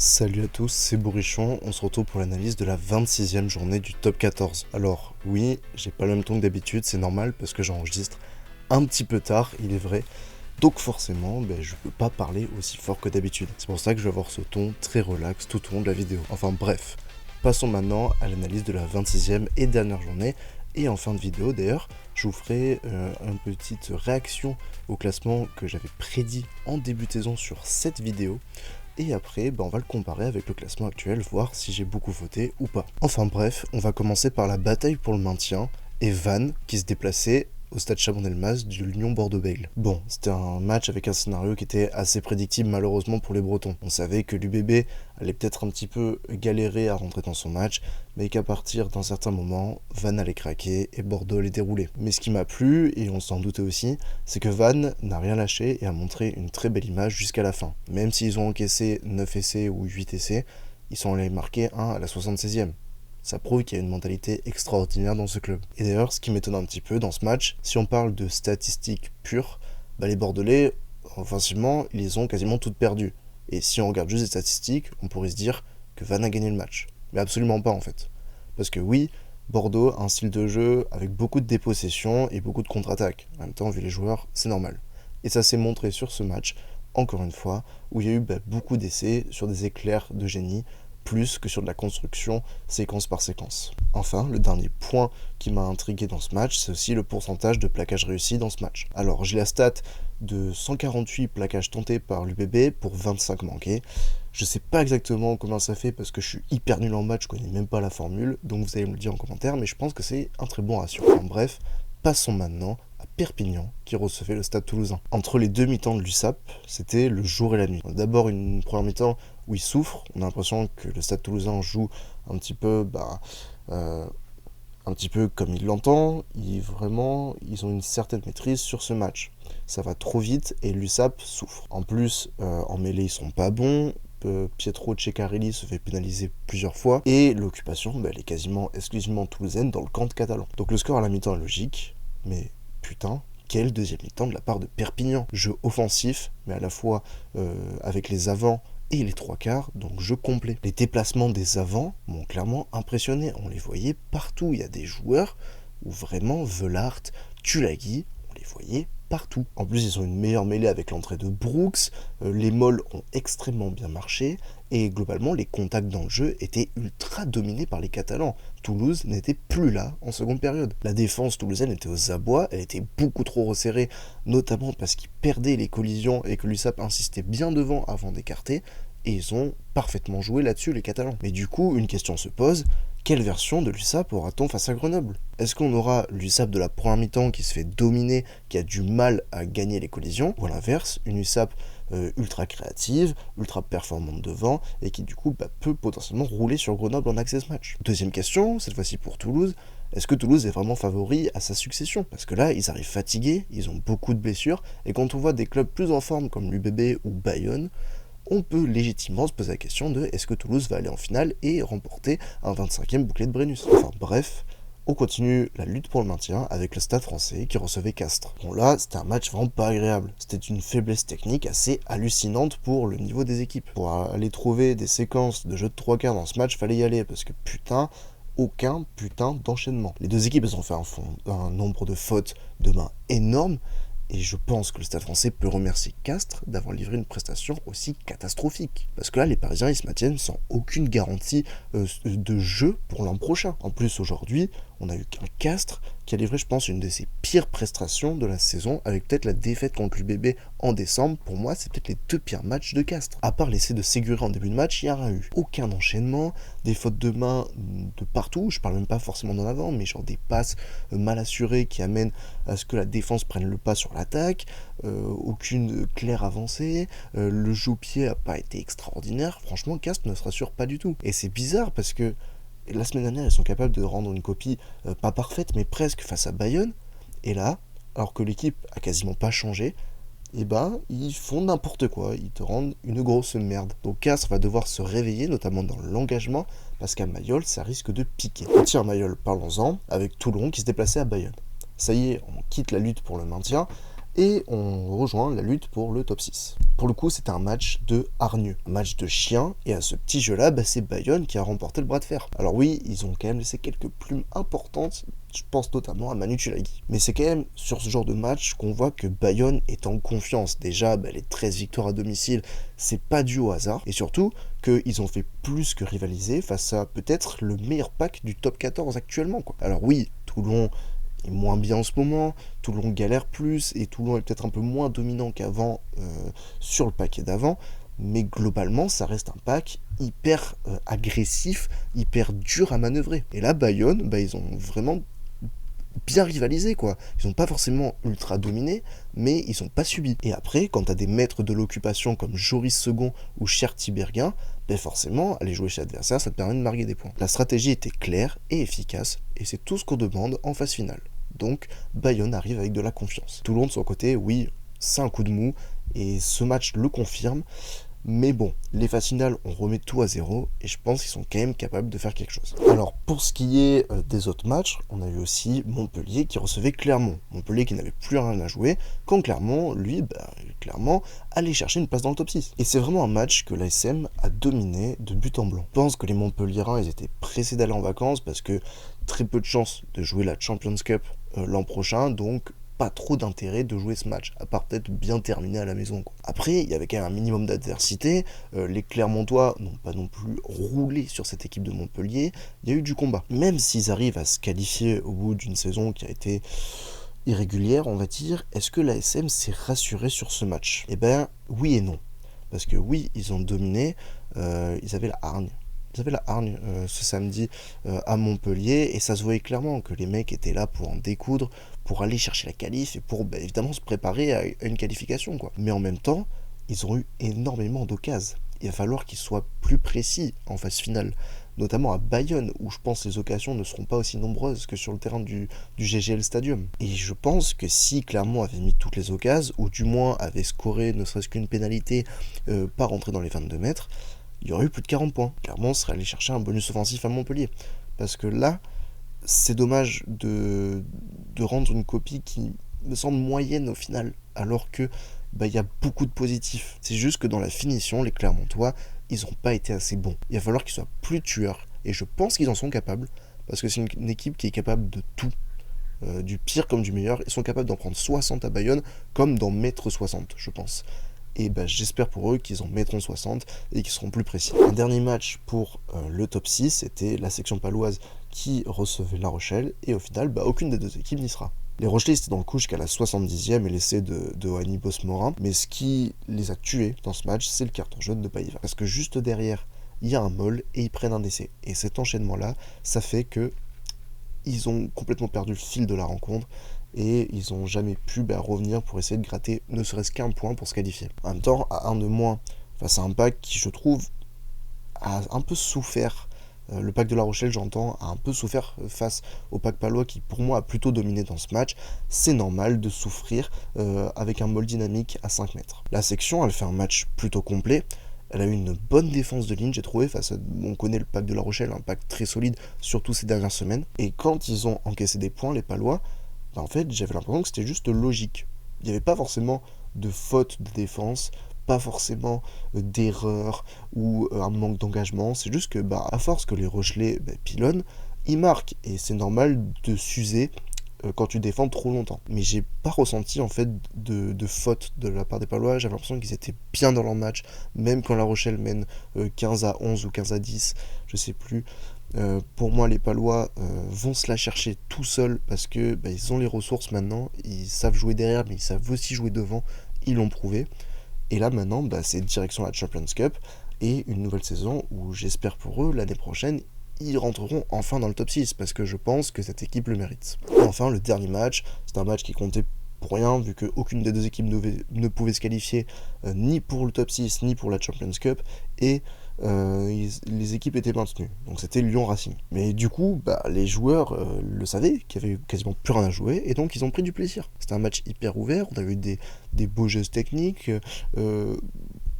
Salut à tous, c'est Bourrichon, on se retrouve pour l'analyse de la 26e journée du top 14. Alors oui, j'ai pas le même ton que d'habitude, c'est normal parce que j'enregistre un petit peu tard, il est vrai. Donc forcément, je peux pas parler aussi fort que d'habitude. C'est pour ça que je vais avoir ce ton très relax tout au long de la vidéo. Enfin bref, passons maintenant à l'analyse de la 26e et dernière journée. Et en fin de vidéo d'ailleurs, je vous ferai une petite réaction au classement que j'avais prédit en début de saison sur cette vidéo. Et après, on va le comparer avec le classement actuel, voir si j'ai beaucoup voté ou pas. Enfin bref, on va commencer par la bataille pour le maintien, et Vannes qui se déplaçait au stade Chabandelmas du Lyon Bordeaux-Bègles. Bon, c'était un match avec un scénario qui était assez prédictible malheureusement pour les Bretons. On savait que l'UBB allait peut-être un petit peu galérer à rentrer dans son match, mais qu'à partir d'un certain moment, Vannes allait craquer et Bordeaux allait dérouler. Mais ce qui m'a plu, et on s'en doutait aussi, c'est que Vannes n'a rien lâché et a montré une très belle image jusqu'à la fin. Même s'ils ont encaissé 9 essais ou 8 essais, ils sont allés marquer un à la 76e. Ça prouve qu'il y a une mentalité extraordinaire dans ce club. Et d'ailleurs, ce qui m'étonne un petit peu dans ce match, si on parle de statistiques pures, les Bordelais, offensivement, ils les ont quasiment toutes perdues. Et si on regarde juste les statistiques, on pourrait se dire que Vannes a gagné le match. Mais absolument pas en fait. Parce que oui, Bordeaux a un style de jeu avec beaucoup de dépossession et beaucoup de contre-attaques. En même temps, vu les joueurs, c'est normal. Et ça s'est montré sur ce match, encore une fois, où il y a eu beaucoup d'essais sur des éclairs de génie, plus que sur de la construction séquence par séquence. Enfin, le dernier point qui m'a intrigué dans ce match, c'est aussi le pourcentage de plaquages réussis dans ce match. Alors, j'ai la stat de 148 plaquages tentés par l'UBB pour 25 manqués. Je sais pas exactement combien ça fait parce que je suis hyper nul en maths, je connais même pas la formule, donc vous allez me le dire en commentaire, mais je pense que c'est un très bon ratio. Enfin, bref, passons maintenant à Perpignan qui recevait le Stade Toulousain. Entre les deux mi-temps de l'USAP, c'était le jour et la nuit. D'abord une première mi-temps où il souffre, on a l'impression que le Stade Toulousain joue un petit peu comme il l'entend, ils ont une certaine maîtrise sur ce match. Ça va trop vite et l'USAP souffre. En plus, en mêlée, ils sont pas bons. Pietro Ceccarelli se fait pénaliser plusieurs fois et l'occupation, elle est quasiment exclusivement toulousaine dans le camp de catalan. Donc le score à la mi-temps est logique, mais putain, quel deuxième mi-temps de la part de Perpignan. Jeu offensif, mais à la fois avec les avants et les trois quarts, donc jeu complet. Les déplacements des avants m'ont clairement impressionné. On les voyait partout. Il y a des joueurs où vraiment Velart, Tulagi, on les voyait partout. En plus, ils ont une meilleure mêlée avec l'entrée de Brooks. Les molles ont extrêmement bien marché. Et globalement, les contacts dans le jeu étaient ultra dominés par les Catalans. Toulouse n'était plus là en seconde période. La défense toulousaine était aux abois, elle était beaucoup trop resserrée, notamment parce qu'ils perdaient les collisions et que l'USAP insistait bien devant avant d'écarter. Et ils ont parfaitement joué là-dessus, les Catalans. Mais du coup, une question se pose, quelle version de l'USAP aura-t-on face à Grenoble? Est-ce qu'on aura l'USAP de la première mi-temps qui se fait dominer, qui a du mal à gagner les collisions, ou à l'inverse, une USAP ultra créative, ultra performante devant, et qui du coup peut potentiellement rouler sur Grenoble en access match? Deuxième question, cette fois-ci pour Toulouse, est-ce que Toulouse est vraiment favori à sa succession? Parce que là, ils arrivent fatigués, ils ont beaucoup de blessures, et quand on voit des clubs plus en forme comme l'UBB ou Bayonne, on peut légitimement se poser la question de est-ce que Toulouse va aller en finale et remporter un 25e bouclier de Brennus. Enfin bref, on continue la lutte pour le maintien avec le Stade français qui recevait Castres. Bon là, c'était un match vraiment pas agréable. C'était une faiblesse technique assez hallucinante pour le niveau des équipes. Pour aller trouver des séquences de jeu de 3 quarts dans ce match, fallait y aller parce que aucun putain d'enchaînement. Les deux équipes, elles ont fait un nombre de fautes de main énorme. Et je pense que le Stade français peut remercier Castres d'avoir livré une prestation aussi catastrophique. Parce que là, les Parisiens, ils se maintiennent sans aucune garantie de jeu pour l'an prochain. En plus, aujourd'hui, on a eu qu'un Castres qui a livré, je pense, une de ses pires prestations de la saison, avec peut-être la défaite contre l'UBB en décembre. Pour moi, c'est peut-être les deux pires matchs de Castres. À part l'essai de Séguret en début de match, il n'y a rien eu. Aucun enchaînement, des fautes de main de partout, je parle même pas forcément d'en avant, mais genre des passes mal assurées qui amènent à ce que la défense prenne le pas sur l'attaque, aucune claire avancée, le jeu au pied n'a pas été extraordinaire. Franchement, Castres ne se rassure pas du tout. Et c'est bizarre parce que la semaine dernière, ils sont capables de rendre une copie pas parfaite, mais presque face à Bayonne. Et là, alors que l'équipe a quasiment pas changé, ils font n'importe quoi. Ils te rendent une grosse merde. Donc Castres va devoir se réveiller, notamment dans l'engagement, parce qu'à Mayol, ça risque de piquer. Et tiens, Mayol, parlons-en, avec Toulon qui se déplaçait à Bayonne. Ça y est, on quitte la lutte pour le maintien, et on rejoint la lutte pour le top 6. Pour le coup, c'était un match de hargneux, un match de chien, et à ce petit jeu-là, c'est Bayonne qui a remporté le bras de fer. Alors oui, ils ont quand même laissé quelques plumes importantes, je pense notamment à Manu Tuilagi. Mais c'est quand même sur ce genre de match qu'on voit que Bayonne est en confiance. Déjà, les 13 victoires à domicile, c'est pas dû au hasard, et surtout qu'ils ont fait plus que rivaliser face à peut-être le meilleur pack du top 14 actuellement, quoi. Alors oui, Toulon est moins bien en ce moment, Toulon galère plus, et Toulon est peut-être un peu moins dominant qu'avant sur le paquet d'avant, mais globalement, ça reste un pack hyper agressif, hyper dur à manœuvrer. Et là, Bayonne, ils ont vraiment bien rivalisé, quoi. Ils n'ont pas forcément ultra dominé, mais ils n'ont pas subi. Et après, quand t'as des maîtres de l'occupation comme Joris Second ou Cher Tiberghien, forcément, aller jouer chez l'adversaire, ça te permet de marquer des points. La stratégie était claire et efficace, et c'est tout ce qu'on demande en phase finale. Donc, Bayonne arrive avec de la confiance. Toulon, de son côté, oui, c'est un coup de mou, et ce match le confirme. Mais bon, les phases finales, on remet tout à zéro, et je pense qu'ils sont quand même capables de faire quelque chose. Alors, pour ce qui est des autres matchs, on a eu aussi Montpellier qui recevait Clermont. Montpellier qui n'avait plus rien à jouer, quand Clermont, lui, clairement, allait chercher une place dans le top 6. Et c'est vraiment un match que l'ASM a dominé de but en blanc. Je pense que les Montpelliérains, ils étaient pressés d'aller en vacances, parce que très peu de chances de jouer la Champions Cup l'an prochain, donc pas trop d'intérêt de jouer ce match, à part peut-être bien terminer à la maison, quoi. Après, il y avait quand même un minimum d'adversité, les Clermontois n'ont pas non plus roulé sur cette équipe de Montpellier, il y a eu du combat. Même s'ils arrivent à se qualifier au bout d'une saison qui a été irrégulière, on va dire, est-ce que l'ASM s'est rassuré sur ce match ? Oui et non. Parce que oui, ils ont dominé, ils avaient la hargne. Ils avaient la hargne ce samedi à Montpellier, et ça se voyait clairement que les mecs étaient là pour en découdre, pour aller chercher la qualif et pour évidemment se préparer à une qualification, quoi. Mais en même temps, ils ont eu énormément d'occasions. Il va falloir qu'ils soient plus précis en phase finale, notamment à Bayonne, où je pense que les occasions ne seront pas aussi nombreuses que sur le terrain du GGL Stadium. Et je pense que si Clermont avait mis toutes les occasions, ou du moins avait scoré ne serait-ce qu'une pénalité, pas rentré dans les 22 mètres, il y aurait eu plus de 40 points. Clairement, serait allé chercher un bonus offensif à Montpellier. Parce que là, c'est dommage de rendre une copie qui me semble moyenne au final, alors que y a beaucoup de positifs. C'est juste que dans la finition, les Clermontois, ils n'ont pas été assez bons. Il va falloir qu'ils soient plus tueurs, et je pense qu'ils en sont capables, parce que c'est une équipe qui est capable de tout, du pire comme du meilleur. Ils sont capables d'en prendre 60 à Bayonne, comme d'en mettre 60, je pense. Et j'espère pour eux qu'ils en mettront 60 et qu'ils seront plus précis. Un dernier match pour le top 6, c'était la section paloise qui recevait La Rochelle, et au final, aucune des deux équipes n'y sera. Les Rochelais étaient dans le coup jusqu'à la 70e et l'essai de Hanni Boss-Morin, mais ce qui les a tués dans ce match, c'est le carton jaune de Paiva. Parce que juste derrière, il y a un moll et ils prennent un essai. Et cet enchaînement-là, ça fait que ils ont complètement perdu le fil de la rencontre, et ils n'ont jamais pu revenir pour essayer de gratter ne serait-ce qu'un point pour se qualifier. En même temps, à un de moins face à un pack qui, je trouve, a un peu souffert, le pack de La Rochelle, j'entends, a un peu souffert face au pack palois qui, pour moi, a plutôt dominé dans ce match. C'est normal de souffrir avec un moll dynamique à 5 mètres. La section, elle fait un match plutôt complet. Elle a eu une bonne défense de ligne, j'ai trouvé, on connaît le pack de La Rochelle, un pack très solide, surtout ces dernières semaines. Et quand ils ont encaissé des points, les Palois, en fait, j'avais l'impression que c'était juste logique. Il n'y avait pas forcément de faute de défense, pas forcément d'erreur ou un manque d'engagement. C'est juste que, à force que les Rochelais pilonnent, ils marquent. Et c'est normal de s'user quand tu défends trop longtemps. Mais j'ai pas ressenti en fait de faute de la part des Palois. J'avais l'impression qu'ils étaient bien dans leur match, même quand La Rochelle mène 15 à 11 ou 15 à 10, je sais plus. Pour moi, les Palois vont se la chercher tout seuls, parce que ils ont les ressources maintenant, ils savent jouer derrière, mais ils savent aussi jouer devant, ils l'ont prouvé. Et là maintenant, c'est direction la Champions Cup et une nouvelle saison où j'espère pour eux, l'année prochaine, ils rentreront enfin dans le top 6, parce que je pense que cette équipe le mérite. Et enfin, le dernier match, c'est un match qui comptait pour rien, vu qu'aucune des deux équipes ne pouvait se qualifier ni pour le top 6, ni pour la Champions Cup, et les équipes étaient maintenues. Donc c'était Lyon Racing. Mais du coup, les joueurs le savaient, qu'il y avait quasiment plus rien à jouer, et donc ils ont pris du plaisir. C'était un match hyper ouvert, on avait eu des beaux jeux techniques,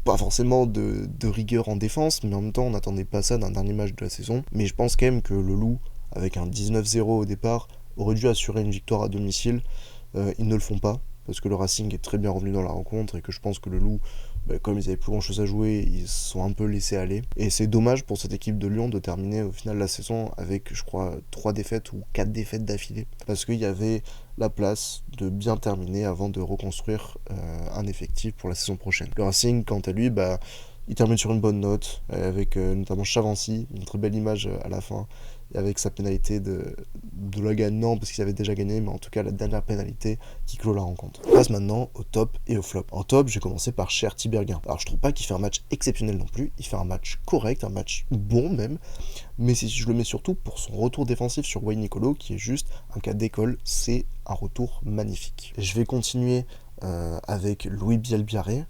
pas forcément de rigueur en défense, mais en même temps on n'attendait pas ça d'un dernier match de la saison. Mais je pense quand même que le Loup, avec un 19-0 au départ, aurait dû assurer une victoire à domicile. Ils ne le font pas, parce que le Racing est très bien revenu dans la rencontre et que je pense que le Loup, comme ils avaient plus grand chose à jouer, ils se sont un peu laissés aller. Et c'est dommage pour cette équipe de Lyon de terminer au final la saison avec, je crois, 3 défaites ou 4 défaites d'affilée, parce qu'il y avait la place de bien terminer avant de reconstruire un effectif pour la saison prochaine. Le Racing, quant à lui, il termine sur une bonne note, avec notamment Chavancy, une très belle image à la fin, et avec sa pénalité de la gagnant, parce qu'ils avaient déjà gagné, mais en tout cas la dernière pénalité qui clôt la rencontre. On passe maintenant au top et au flop. En top, j'ai commencé par Cherty Berguin. Alors je trouve pas qu'il fait un match exceptionnel non plus, il fait un match correct, un match bon même, mais je le mets surtout pour son retour défensif sur Wayne Nicolo, qui est juste un cas d'école, c'est un retour magnifique. Et je vais continuer avec Louis Bielbiarré,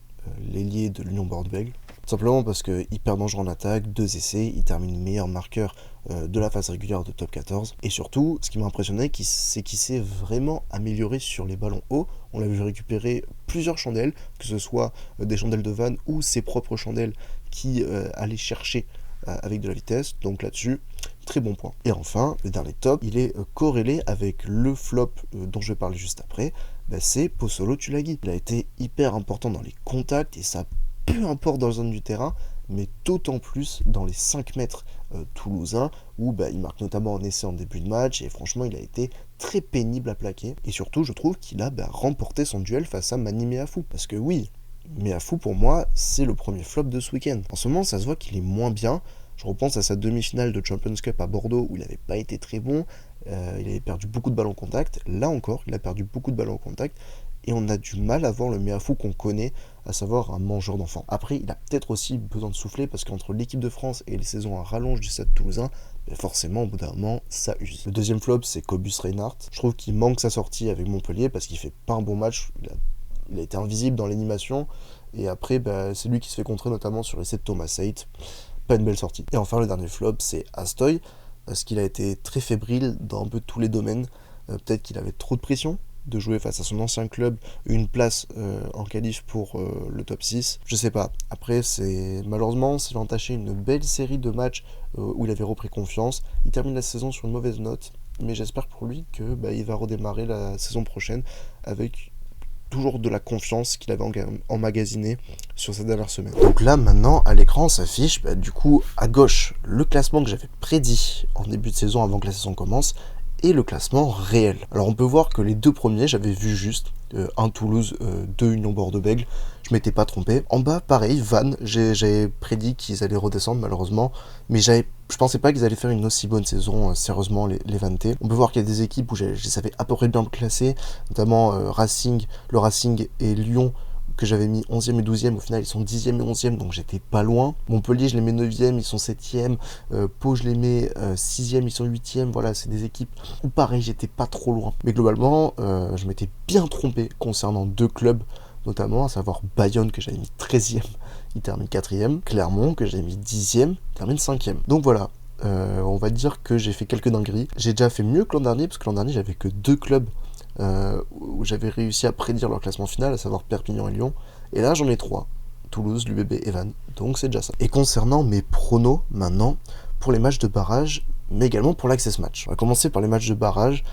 l'ailier de l'Union Bordeaux-Bègles. Simplement parce qu'il perd dangereux en attaque, 2 essais, il termine meilleur marqueur de la phase régulière de top 14. Et surtout, ce qui m'a impressionné, c'est qu'il s'est vraiment amélioré sur les ballons hauts. On l'a vu récupérer plusieurs chandelles, que ce soit des chandelles de Vannes ou ses propres chandelles qui allaient chercher avec de la vitesse. Donc là-dessus, très bon point. Et enfin, le dernier top, il est corrélé avec le flop dont je vais parler juste après, c'est Pozzolo Tulagi. Il a été hyper important dans les contacts et ça peu importe dans la zone du terrain, mais d'autant plus dans les 5 mètres toulousains, où il marque notamment un essai en début de match, et franchement il a été très pénible à plaquer. Et surtout je trouve qu'il a remporté son duel face à Mani Meafou, parce que oui, Meafou pour moi c'est le premier flop de ce week-end. En ce moment ça se voit qu'il est moins bien. Je repense à sa demi-finale de Champions Cup à Bordeaux où il n'avait pas été très bon, il avait perdu beaucoup de ballons en contact. Là encore, il a perdu beaucoup de ballons en contact et on a du mal à voir le Meafou qu'on connaît, à savoir un mangeur d'enfants. Après, il a peut-être aussi besoin de souffler parce qu'entre l'équipe de France et les saisons à rallonge du Stade Toulousain, forcément, au bout d'un moment, ça use. Le deuxième flop, c'est Cobus Reinhardt. Je trouve qu'il manque sa sortie avec Montpellier parce qu'il fait pas un bon match. Il a été invisible dans l'animation et après, c'est lui qui se fait contrer notamment sur l'essai de Thomas Seit. Pas une belle sortie. Et enfin, le dernier flop, c'est Astoy, parce qu'il a été très fébrile dans un peu tous les domaines. Peut-être qu'il avait trop de pression de jouer face à son ancien club, une place en qualif pour le top 6. Je sais pas. Après, malheureusement, s'il a entaché une belle série de matchs où il avait repris confiance. Il termine la saison sur une mauvaise note, mais j'espère pour lui que il va redémarrer la saison prochaine avec toujours de la confiance qu'il avait emmagasinée sur cette dernière semaine. Donc là maintenant à l'écran s'affiche du coup à gauche le classement que j'avais prédit en début de saison avant que la saison commence et le classement réel. Alors on peut voir que les 2 premiers j'avais vu juste, un Toulouse, 2 Union Bordeaux-Bègles, je m'étais pas trompé. En bas pareil, Vannes, j'avais prédit qu'ils allaient redescendre malheureusement, mais je pensais pas qu'ils allaient faire une aussi bonne saison, sérieusement les Vannetais. On peut voir qu'il y a des équipes où je les avais à peu près bien classées, notamment le Racing et Lyon, que j'avais mis 11e et 12e, au final ils sont 10e et 11e, donc j'étais pas loin. Montpellier je les mets 9e, ils sont 7e, Pau je les mets 6e, ils sont 8e, voilà, c'est des équipes où pareil j'étais pas trop loin. Mais globalement, je m'étais bien trompé concernant 2 clubs, notamment à savoir Bayonne que j'avais mis 13e, il termine 4e, Clermont que j'avais mis 10e, il termine 5e. Donc voilà, on va dire que j'ai fait quelques dingueries. J'ai déjà fait mieux que l'an dernier, parce que l'an dernier j'avais que 2 clubs où j'avais réussi à prédire leur classement final, à savoir Perpignan et Lyon. Et là j'en ai 3, Toulouse, l'UBB et Vannes, donc c'est déjà ça. Et concernant mes pronos maintenant, pour les matchs de barrage, mais également pour l'Access Match. On va commencer par les matchs de barrage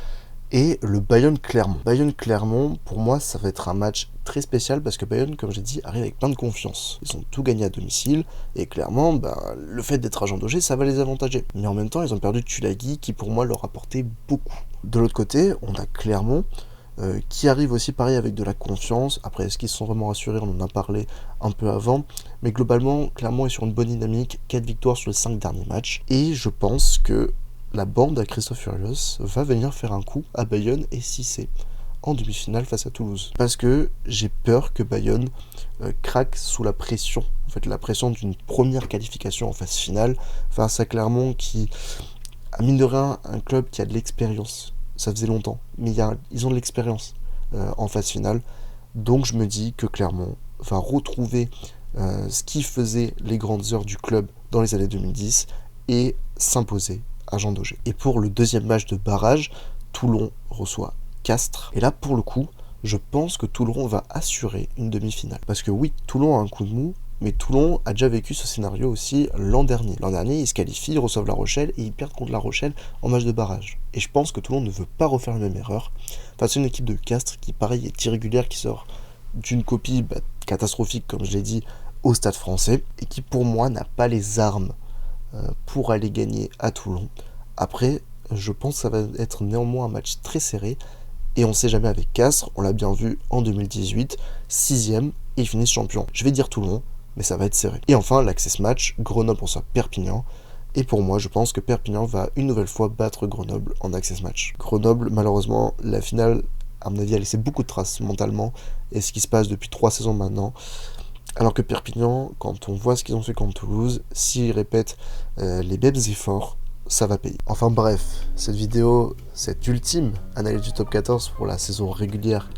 et le Bayonne-Clermont. Bayonne-Clermont, pour moi, ça va être un match très spécial parce que Bayonne, comme j'ai dit, arrive avec plein de confiance. Ils ont tout gagné à domicile et clairement, le fait d'être agent d'OG, ça va les avantager. Mais en même temps, ils ont perdu Tulagi qui, pour moi, leur apportait beaucoup. De l'autre côté, on a Clermont qui arrive aussi pareil avec de la confiance. Après, est-ce qu'ils se sont vraiment rassurés? On en a parlé un peu avant. Mais globalement, Clermont est sur une bonne dynamique. 4 victoires sur les 5 derniers matchs. Et je pense que la bande à Christophe Furios va venir faire un coup à Bayonne et Cissé en demi-finale face à Toulouse. Parce que j'ai peur que Bayonne craque sous la pression. En fait, la pression d'une première qualification en phase finale face à Clermont qui a mine de rien un club qui a de l'expérience. Ça faisait longtemps, mais ils ont de l'expérience en phase finale. Donc je me dis que Clermont va retrouver ce qui faisait les grandes heures du club dans les années 2010 et s'imposer à Jean Daugé. Et pour le deuxième match de barrage, Toulon reçoit Castres. Et là, pour le coup, je pense que Toulon va assurer une demi-finale. Parce que oui, Toulon a un coup de mou, mais Toulon a déjà vécu ce scénario aussi l'an dernier. L'an dernier, ils se qualifient, ils reçoivent La Rochelle et ils perdent contre La Rochelle en match de barrage. Et je pense que Toulon ne veut pas refaire la même erreur face à une équipe de Castres qui, pareil, est irrégulière, qui sort d'une copie catastrophique, comme je l'ai dit, au Stade Français, et qui, pour moi, n'a pas les armes pour aller gagner à Toulon. Après, je pense que ça va être néanmoins un match très serré, et on sait jamais avec Castres, on l'a bien vu en 2018, 6ème, et ils finissent champions. Je vais dire Toulon, mais ça va être serré. Et enfin, l'access match, Grenoble reçoit Perpignan, et pour moi, je pense que Perpignan va une nouvelle fois battre Grenoble en access match. Grenoble, malheureusement, la finale, à mon avis, a laissé beaucoup de traces mentalement, et ce qui se passe depuis 3 saisons maintenant. Alors que Perpignan, quand on voit ce qu'ils ont fait contre Toulouse, s'ils répètent les mêmes efforts, ça va payer. Enfin bref, cette vidéo, cette ultime analyse du top 14 pour la saison régulière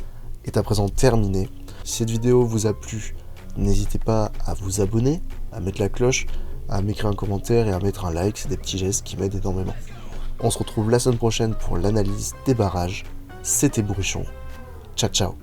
est à présent terminée. Si cette vidéo vous a plu, n'hésitez pas à vous abonner, à mettre la cloche, à m'écrire un commentaire et à mettre un like, c'est des petits gestes qui m'aident énormément. On se retrouve la semaine prochaine pour l'analyse des barrages. C'était Bourrichon. Ciao ciao.